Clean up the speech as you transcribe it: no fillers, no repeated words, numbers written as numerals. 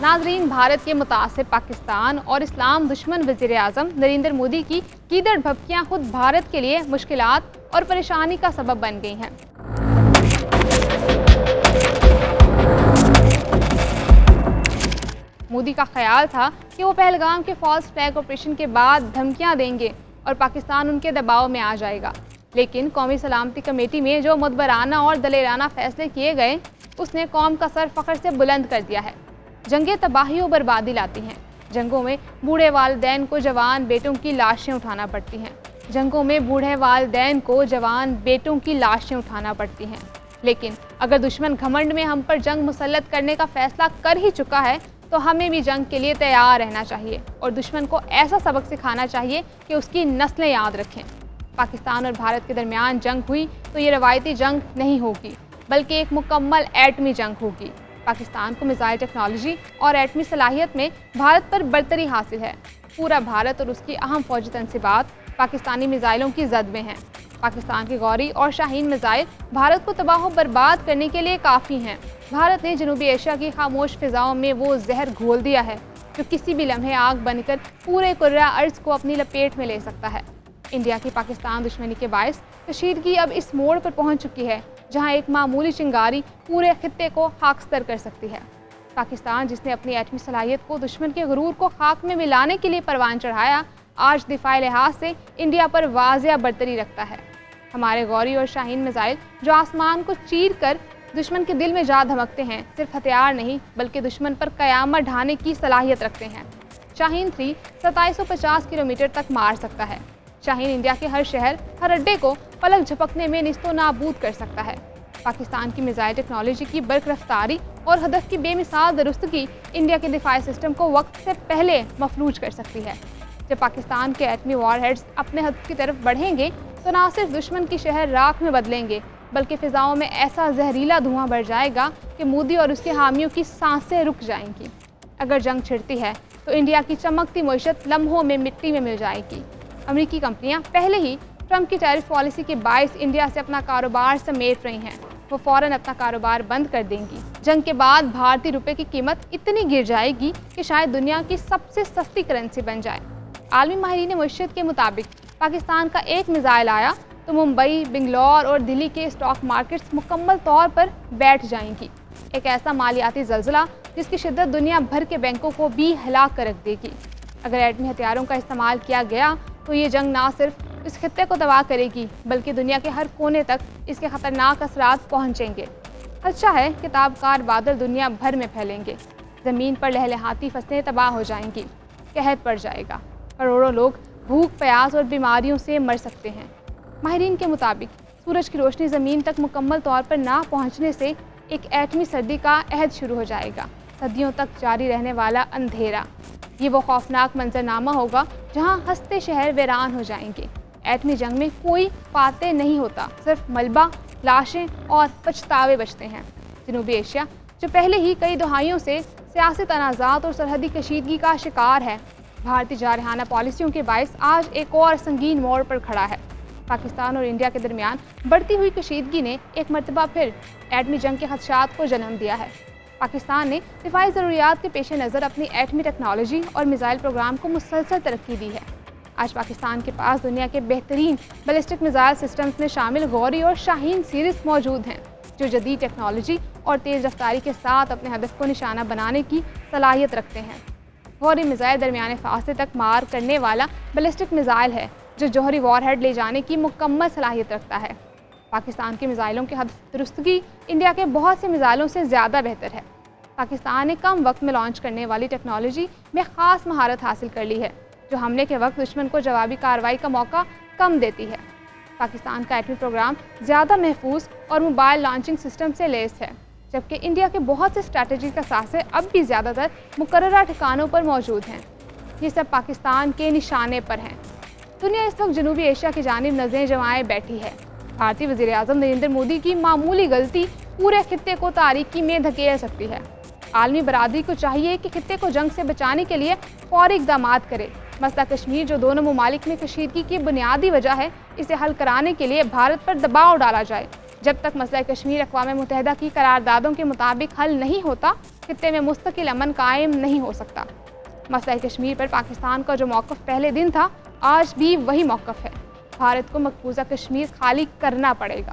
नाजरीन, भारत के मुतासिर पाकिस्तान और इस्लाम दुश्मन वज़ीर आज़म नरेंद्र मोदी की कीदड़ भपकियाँ खुद भारत के लिए मुश्किलात और परेशानी का सबब बन गई हैं। मोदी का ख्याल था कि वो पहलगाम के फॉल्स फ्लैग ऑपरेशन के बाद धमकियां देंगे और पाकिस्तान उनके दबाव में आ जाएगा, लेकिन कौमी सलामती कमेटी में जो मुदबराना और दलेराना फैसले किए गए उसने कौम का सर फ़ख्र से बुलंद कर दिया है। जंगें तबाही और बर्बादी लाती हैं। जंगों में बूढ़े वालिदैन को जवान बेटों की लाशें उठाना पड़ती हैं। जंगों में बूढ़े वालिदैन को जवान बेटों की लाशें उठाना पड़ती हैं। लेकिन अगर दुश्मन घमंड में हम पर जंग मुसल्लत करने का फैसला कर ही चुका है तो हमें भी जंग के लिए तैयार रहना चाहिए और दुश्मन को ऐसा सबक सिखाना चाहिए कि उसकी नस्लें याद रखें। पाकिस्तान और भारत के दरमियान जंग हुई तो ये रवायती जंग नहीं होगी, बल्कि एक मुकम्मल एटमी जंग होगी। पाकिस्तान को मिसाइल टेक्नोलॉजी और एटमी सलाहियत में भारत पर बरतरी हासिल है। पूरा भारत और उसकी अहम फौजी तनसीबात पाकिस्तानी मिसाइलों की जद में हैं। पाकिस्तान के गौरी और शाहीन मिसाइल भारत को तबाह व बर्बाद करने के लिए काफ़ी हैं। भारत ने जनूबी एशिया की खामोश फिजाओं में वो जहर घोल दिया है जो किसी भी लम्हे आग बनकर पूरे कुर्रा अर्ज को अपनी लपेट में ले सकता है। इंडिया की पाकिस्तान दुश्मनी के बायस कशीदगी अब इस मोड़ पर पहुंच चुकी है जहां एक मामूली चिंगारी पूरे खित्ते को खाकस्तर कर सकती है। पाकिस्तान, जिसने अपनी एटमी सलाहियत को दुश्मन के गुरूर को खाक में मिलाने के लिए परवान चढ़ाया, आज दिफाई लिहाज से इंडिया पर वाज़िया बरतरी रखता है। हमारे गौरी और शाहीन मिसाइल जो आसमान को चीर कर दुश्मन के दिल में जा धमकते हैं, सिर्फ हथियार नहीं बल्कि दुश्मन पर कयामत ढाने की सलाहियत रखते हैं। शाहीन 3 2750 किलोमीटर तक मार सकता है। शाहीन इंडिया के हर शहर, हर अड्डे को पलक झपकने में निस्तो नाबूद कर सकता है। पाकिस्तान की मिसाइल टेक्नोलॉजी की बर्क रफ्तारी और हदफ की बेमिसाल दुरुस्तगी इंडिया के दिफाई सिस्टम को वक्त से पहले मफलूज कर सकती है। जब पाकिस्तान के एटमी वॉरहेड्स अपने हद की तरफ बढ़ेंगे तो ना सिर्फ दुश्मन की शहर राख में बदलेंगे, बल्कि फ़िज़ाओं में ऐसा जहरीला धुआं बढ़ जाएगा कि मोदी और उसके हामियों की सांसें रुक जाएंगी। अगर जंग छिड़ती है तो इंडिया की चमकती मईशत लम्हों में मिट्टी में मिल जाएगी। अमेरिकी कंपनियां पहले ही ट्रंप की टैरिफ पॉलिसी के बायस इंडिया से अपना कारोबार समेट रही हैं। वो फ़ौरन अपना कारोबार बंद कर देंगी। जंग के बाद भारतीय रुपये की कीमत इतनी गिर जाएगी कि शायद दुनिया की सबसे सस्ती करेंसी बन जाए। आलमी माहिरीन मईशत के मुताबिक पाकिस्तान का एक मिसाइल आया तो मुंबई, बेंगलोर और दिल्ली के स्टॉक मार्केट्स मुकम्मल तौर पर बैठ जाएंगी। एक ऐसा मालियाती ज़लज़ला जिसकी शिद्दत दुनिया भर के बैंकों को भी हिला कर रख देगी। अगर एटमी हथियारों का इस्तेमाल किया गया तो ये जंग ना सिर्फ इस खित्ते को तबाह करेगी बल्कि दुनिया के हर कोने तक इसके ख़तरनाक असरात पहुँचेंगे। अच्छा है कि ताबकार बादल दुनिया भर में फैलेंगे। ज़मीन पर लहलहाती फसलें तबाह हो जाएंगी। कहत पड़ जाएगा। करोड़ों लोग भूख, प्यास और बीमारियों से मर सकते हैं। माहिरीन के मुताबिक सूरज की रोशनी ज़मीन तक मुकम्मल तौर पर ना पहुँचने से एक एटमी सर्दी का अहद शुरू हो जाएगा। सदियों तक जारी रहने वाला अंधेरा, ये वो खौफनाक मंजरनामा होगा जहां हंसते शहर वीरान हो जाएंगे। एटमी जंग में कोई फातेह नहीं होता, सिर्फ मलबा, लाशें और पछतावे बचते हैं। जनूबी एशिया, जो पहले ही कई दहाइयों से सियासी तनाज़ात और सरहदी कशीदगी का शिकार है, भारतीय जारहाना पॉलिसियों के बायस आज एक और संगीन मोड़ पर खड़ा है। पाकिस्तान और इंडिया के दरमियान बढ़ती हुई कशीदगी ने एक मरतबा फिर एटमी जंग के खदशात को जन्म दिया है। पाकिस्तान ने दिफाई ज़रूरियात के पेश नज़र अपनी एटमी टेक्नोलॉजी और मिसाइल प्रोग्राम को मुसलसल तरक्की दी है। आज पाकिस्तान के पास दुनिया के बेहतरीन बैलिस्टिक मिसाइल सिस्टम्स में शामिल गौरी और शाहीन सीरीज़ मौजूद हैं, जो जदीद टेक्नोलॉजी और तेज़ रफ्तारी के साथ अपने हदफ को निशाना बनाने की सलाहियत रखते हैं। गौरी मिसाइल दरमियाने फासले तक मार करने वाला बैलिस्टिक मिसाइल है जो जौहरी वॉरहेड ले जाने की मुकम्मल सलाहियत रखता है। पाकिस्तान के मिसाइलों की हद दुरुस्तगी इंडिया के बहुत से मिसाइलों से ज़्यादा बेहतर है। पाकिस्तान ने कम वक्त में लॉन्च करने वाली टेक्नोलॉजी में ख़ास महारत हासिल कर ली है, जो हमले के वक्त दुश्मन को जवाबी कार्रवाई का मौका कम देती है। पाकिस्तान का एटमी प्रोग्राम ज़्यादा महफूज और मोबाइल लॉन्चिंग सिस्टम से लैस है, जबकि इंडिया के बहुत से स्ट्रैटेजिक असासे अब भी ज़्यादातर मुकर्ररा ठिकानों पर मौजूद हैं। ये सब पाकिस्तान के निशाने पर हैं। दुनिया इस वक्त जनूबी एशिया की जानिब नज़रें जमाए बैठी है। भारतीय वज़ीर आज़म नरेंद्र मोदी की मामूली गलती पूरे खित्ते को तारीकी में धकेल सकती है। आलमी बरादरी को चाहिए कि खित्ते को जंग से बचाने के लिए फौरी इक़दामात करे। मसला कश्मीर, जो दोनों ममालिक में कशीदगी की बुनियादी वजह है, इसे हल कराने के लिए भारत पर दबाव डाला जाए। جب تک مسئلہ کشمیر اقوام متحدہ کی قراردادوں کے مطابق حل نہیں ہوتا، خطے میں مستقل امن قائم نہیں ہو سکتا۔ مسئلہ کشمیر پر پاکستان کا جو موقف پہلے دن تھا، آج بھی وہی موقف ہے۔ بھارت کو مقبوضہ کشمیر خالی کرنا پڑے گا۔